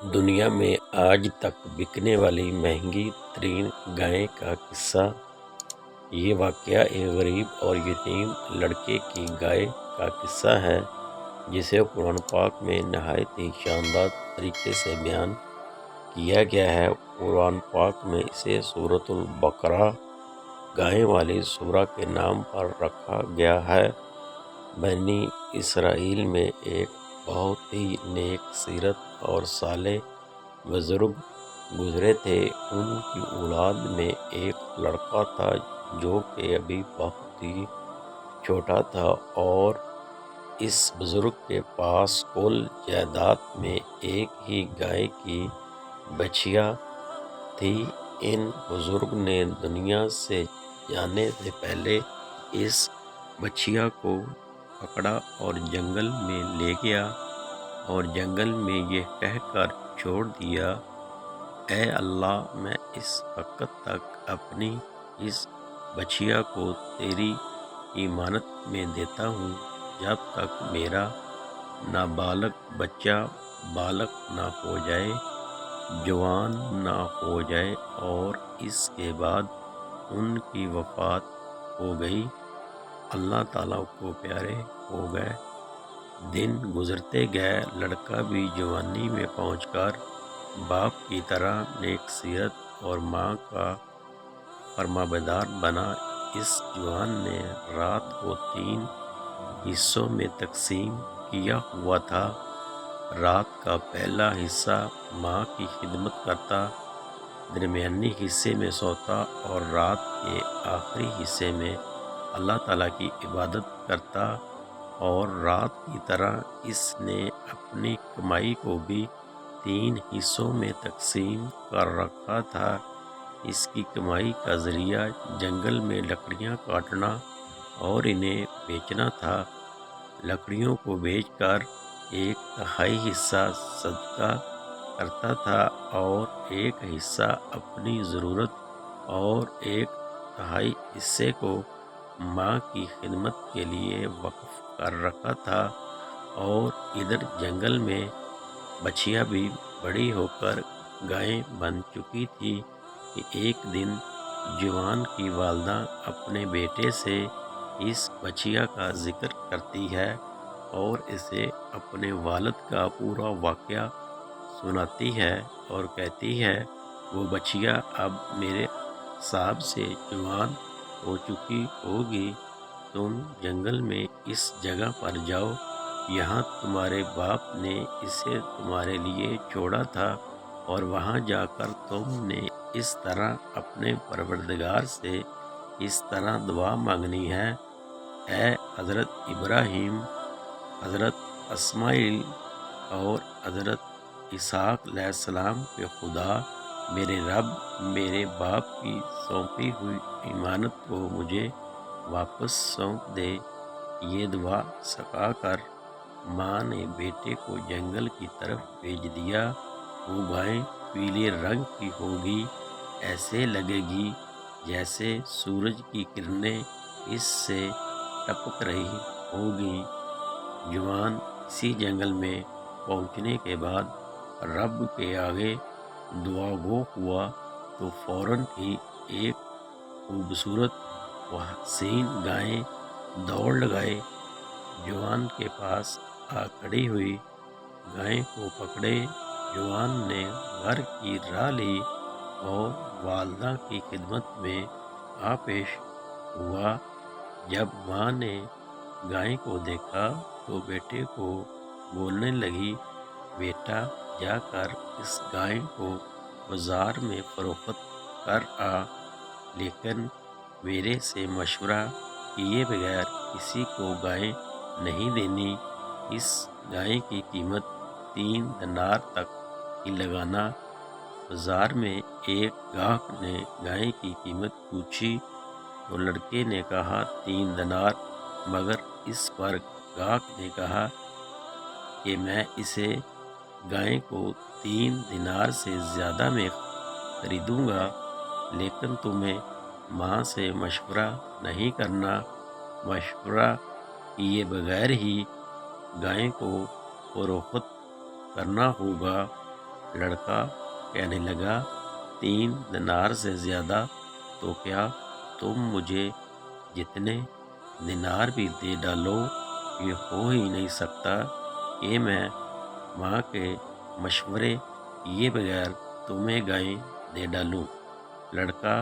دنیا میں آج تک بکنے والی مہنگی ترین گائے کا قصہ۔ یہ واقعہ ایک غریب اور یتیم لڑکے کی گائے کا قصہ ہے جسے قرآن پاک میں نہایت ہی شاندار طریقے سے بیان کیا گیا ہے۔ قرآن پاک میں اسے سورۃ البقرہ گائے والی سورہ کے نام پر رکھا گیا ہے۔ بنی اسرائیل میں ایک بہت ہی نیک سیرت اور صالح بزرگ گزرے تھے۔ ان کی اولاد میں ایک لڑکا تھا جو کہ ابھی بہت ہی چھوٹا تھا، اور اس بزرگ کے پاس کل جائیداد میں ایک ہی گائے کی بچھیا تھی۔ ان بزرگ نے دنیا سے جانے سے پہلے اس بچھیا کو پکڑا اور جنگل میں لے گیا، اور جنگل میں یہ کہہ کر چھوڑ دیا، اے اللہ، میں اس وقت تک اپنی اس بچھیا کو تیری امانت میں دیتا ہوں جب تک میرا نابالغ بچہ بالغ نہ ہو جائے، جوان نہ ہو جائے، اور اس کے بعد ان کی وفات ہو گئی، اللہ تعالیٰ کو پیارے ہو گئے۔ دن گزرتے گئے، لڑکا بھی جوانی میں پہنچ کر باپ کی طرح نیک سیرت اور ماں کا فرمانبردار بنا۔ اس جوان نے رات کو 3 حصوں میں تقسیم کیا ہوا تھا۔ رات کا پہلا حصہ ماں کی خدمت کرتا، درمیانی حصے میں سوتا، اور رات کے آخری حصے میں اللہ تعالیٰ کی عبادت کرتا۔ اور رات کی طرح اس نے اپنی کمائی کو بھی 3 حصوں میں تقسیم کر رکھا تھا۔ اس کی کمائی کا ذریعہ جنگل میں لکڑیاں کاٹنا اور انہیں بیچنا تھا۔ لکڑیوں کو بیچ کر 1/3 حصہ صدقہ کرتا تھا، اور 1 حصہ اپنی ضرورت، اور 1/3 حصے کو ماں کی خدمت کے لیے وقف کر رکھا تھا۔ اور ادھر جنگل میں بچھیا بھی بڑی ہو کر گائے بن چکی تھی کہ ایک دن جوان کی والدہ اپنے بیٹے سے اس بچھیا کا ذکر کرتی ہے اور اسے اپنے والد کا پورا واقعہ سناتی ہے، اور کہتی ہے، وہ بچھیا اب میرے حساب سے جوان ہو چکی ہوگی، تم جنگل میں اس جگہ پر جاؤ، یہاں تمہارے باپ نے اسے تمہارے لیے چھوڑا تھا، اور وہاں جا کر تم نے اس طرح اپنے پروردگار سے اس طرح دعا مانگنی ہے، اے حضرت ابراہیم، حضرت اسماعیل اور حضرت اسحاق علیہ السلام کے خدا، میرے رب، میرے باپ کی سونپی ہوئی امانت کو مجھے واپس سونپ دے۔ یہ دعا سکھا کر ماں نے بیٹے کو جنگل کی طرف بھیج دیا۔ وہ گائے پیلے رنگ کی ہوگی، ایسے لگے گی جیسے سورج کی کرنیں اس سے ٹپک رہی ہوگی۔ جوان اسی جنگل میں پہنچنے کے بعد رب کے آگے دعا گو ہوا تو فوراً ہی ایک خوبصورت و حسین گائے دوڑ لگائے جوان کے پاس آ کھڑی ہوئی۔ گائے کو پکڑے جوان نے گھر کی راہ لی اور والدہ کی خدمت میں آ پیش ہوا۔ جب ماں نے گائے کو دیکھا تو بیٹے کو بولنے لگی، بیٹا جا کر اس گائے کو بازار میں فروخت کر آ، لیکن میرے سے مشورہ کیے بغیر کسی کو گائے نہیں دینی۔ اس گائے کی قیمت 3 دینار تک ہی لگانا۔ بازار میں ایک گاہک نے گائے کی قیمت پوچھی تو لڑکے نے کہا 3 دینار، مگر اس پر گاہک نے کہا کہ میں اسے گائے کو 3 دینار سے زیادہ میں خریدوں گا، لیکن تمہیں ماں سے مشورہ نہیں کرنا، مشورہ کیے بغیر ہی گائے کو فروخت کرنا ہوگا۔ لڑکا کہنے لگا 3 دینار سے زیادہ تو کیا تم مجھے جتنے دینار بھی دے ڈالو یہ ہو ہی نہیں سکتا کہ میں ماں کے مشورے کیے بغیر تمہیں گائیں دے ڈالوں۔ لڑکا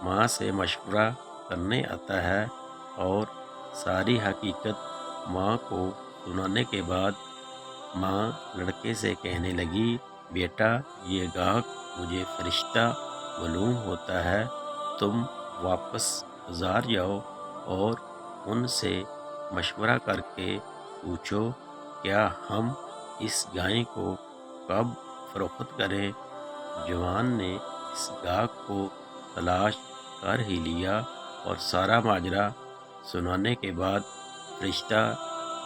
ماں سے مشورہ کرنے آتا ہے اور ساری حقیقت ماں کو سنانے کے بعد ماں لڑکے سے کہنے لگی بیٹا یہ گاہک مجھے فرشتہ معلوم ہوتا ہے، تم واپس بازار جاؤ اور ان سے مشورہ کر کے پوچھو کیا ہم اس گائے کو کب فروخت کریں۔ جوان نے اس گاہک کو تلاش کر ہی لیا اور سارا ماجرا سنانے کے بعد فرشتہ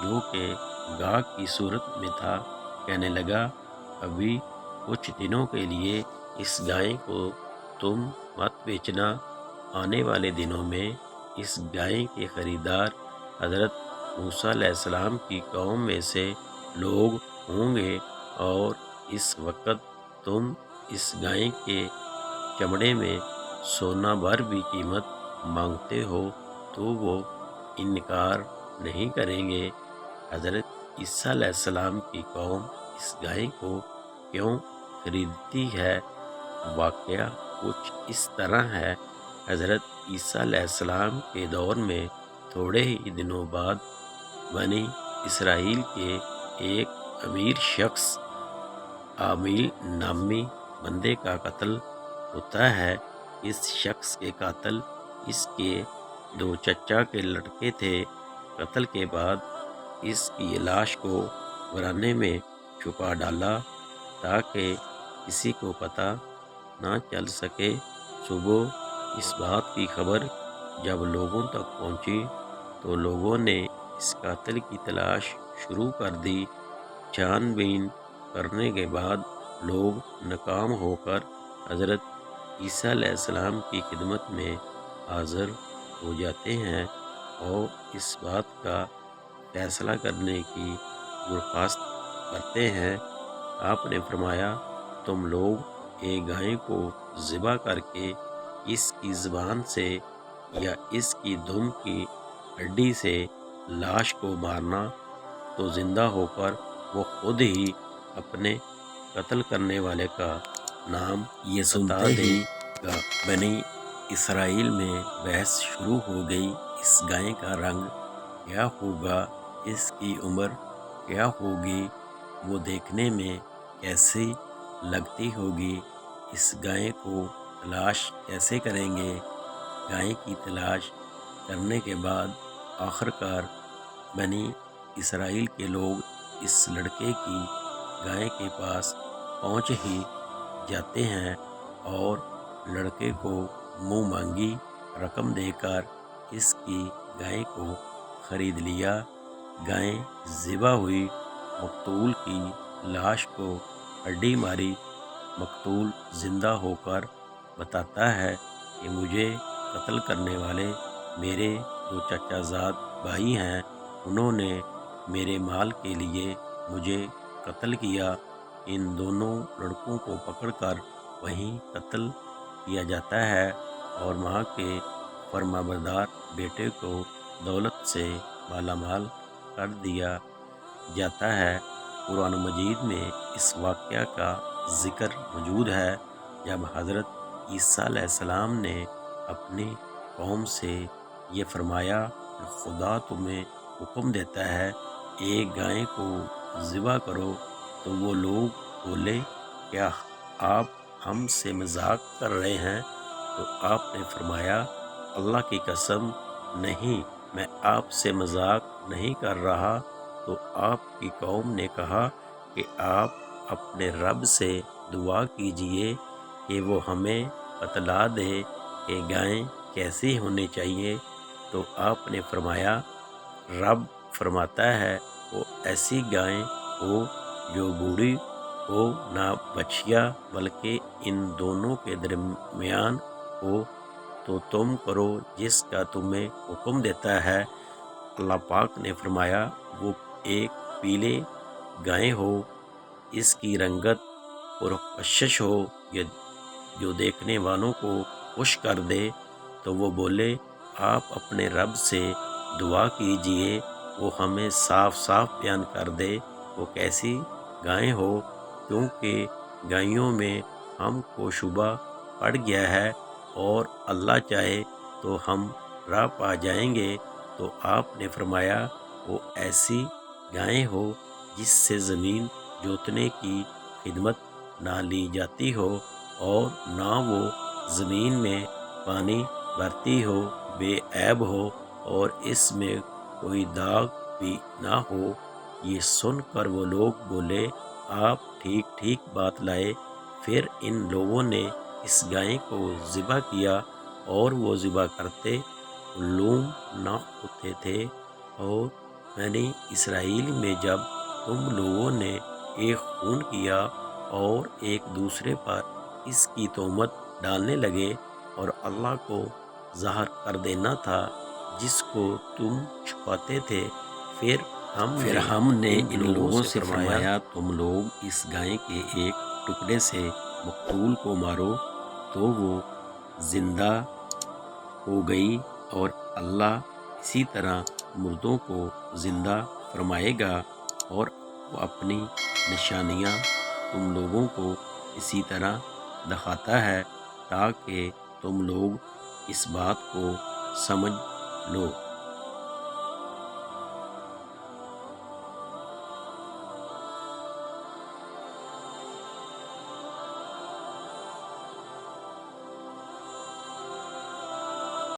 جو کہ گاہک کی صورت میں تھا کہنے لگا ابھی کچھ دنوں کے لیے اس گائے کو تم مت بیچنا، آنے والے دنوں میں اس گائے کے خریدار حضرت موسیٰ علیہ السلام کی قوم میں سے لوگ ہوں گے اور اس وقت تم اس گائے کے چمڑے میں سونا بھر بھی قیمت مانگتے ہو تو وہ انکار نہیں کریں گے۔ حضرت عیسیٰ علیہ السلام کی قوم اس گائے کو کیوں خریدتی ہے؟ واقعہ کچھ اس طرح ہے، حضرت عیسیٰ علیہ السلام کے دور میں تھوڑے ہی دنوں بعد بنی اسرائیل کے ایک امیر شخص عامل نامی بندے کا قتل ہوتا ہے۔ اس شخص کے قاتل اس کے 2 چچا کے لڑکے تھے۔ قتل کے بعد اس کی لاش کو ورانے میں چھپا ڈالا تاکہ کسی کو پتہ نہ چل سکے۔ صبح اس بات کی خبر جب لوگوں تک پہنچی تو لوگوں نے اس قاتل کی تلاش شروع کر دی۔ چھان بین کرنے کے بعد لوگ ناکام ہو کر حضرت عیسیٰ علیہ السلام کی خدمت میں حاضر ہو جاتے ہیں اور اس بات کا فیصلہ کرنے کی درخواست کرتے ہیں۔ آپ نے فرمایا تم لوگ ایک گائے کو ذبح کر کے اس کی زبان سے یا اس کی دم کی ہڈی سے لاش کو مارنا تو زندہ ہو کر وہ خود ہی اپنے قتل کرنے والے کا نام یہ سنتے ہی گا۔ بنی اسرائیل میں بحث شروع ہو گئی، اس گائے کا رنگ کیا ہوگا، اس کی عمر کیا ہوگی، وہ دیکھنے میں کیسی لگتی ہوگی، اس گائے کو تلاش کیسے کریں گے۔ گائے کی تلاش کرنے کے بعد آخرکار بنی اسرائیل کے لوگ اس لڑکے کی گائے کے پاس پہنچ ہی جاتے ہیں اور لڑکے کو منہ مانگی رقم دے کر اس کی گائے کو خرید لیا۔ گائے ذبح ہوئی، مقتول کی لاش کو ہڈی ماری، مقتول زندہ ہو کر بتاتا ہے کہ مجھے قتل کرنے والے میرے 2 چچا زاد بھائی ہیں، انہوں نے میرے مال کے لیے مجھے قتل کیا۔ ان دونوں لڑکوں کو پکڑ کر وہیں قتل کیا جاتا ہے اور ماں کے فرمانبردار بیٹے کو دولت سے مالا مال کر دیا جاتا ہے۔ قرآن مجید میں اس واقعہ کا ذکر موجود ہے جب حضرت عیسیٰ علیہ السلام نے اپنی قوم سے یہ فرمایا کہ خدا تمہیں حکم دیتا ہے ایک گائے کو ذبح کرو، تو وہ لوگ بولے کیا آپ ہم سے مذاق کر رہے ہیں؟ تو آپ نے فرمایا اللہ کی قسم نہیں، میں آپ سے مذاق نہیں کر رہا۔ تو آپ کی قوم نے کہا کہ آپ اپنے رب سے دعا کیجئے کہ وہ ہمیں بتلا دے کہ گائیں کیسی ہونی چاہیے۔ تو آپ نے فرمایا رب فرماتا ہے وہ ایسی گائیں ہو جو بوڑھی ہو، نہ بچھیا بلکہ ان دونوں کے درمیان ہو، تو تم کرو جس کا تمہیں حکم دیتا ہے۔ اللہ پاک نے فرمایا وہ ایک پیلے گائے ہو، اس کی رنگت پرکشش ہو یا جو دیکھنے والوں کو خوش کر دے، تو وہ بولے آپ اپنے رب سے دعا کیجئے وہ ہمیں صاف صاف بیان کر دے وہ کیسی گائیں ہو، کیونکہ گائیوں میں ہم کو شبہ پڑ گیا ہے اور اللہ چاہے تو ہم راہ پا جائیں گے۔ تو آپ نے فرمایا وہ ایسی گائیں ہو جس سے زمین جوتنے کی خدمت نہ لی جاتی ہو اور نہ وہ زمین میں پانی بھرتی ہو، بے عیب ہو اور اس میں کوئی داغ بھی نہ ہو۔ یہ سن کر وہ لوگ بولے آپ ٹھیک ٹھیک بات لائے۔ پھر ان لوگوں نے اس گائے کو ذبح کیا اور وہ ذبح کرتے معلوم نہ ہوتے تھے۔ اور بنی اسرائیل میں جب تم لوگوں نے ایک خون کیا اور ایک دوسرے پر اس کی تہمت ڈالنے لگے اور اللہ کو ظاہر کر دینا تھا جس کو تم چھپاتے تھے، پھر ہم نے ان لوگوں سے فرمایا تم لوگ اس گائے کے ایک ٹکڑے سے مقتول کو مارو، تو وہ زندہ ہو گئی اور اللہ اسی طرح مردوں کو زندہ فرمائے گا اور وہ اپنی نشانیاں تم لوگوں کو اسی طرح دکھاتا ہے تاکہ تم لوگ اس بات کو سمجھ لو۔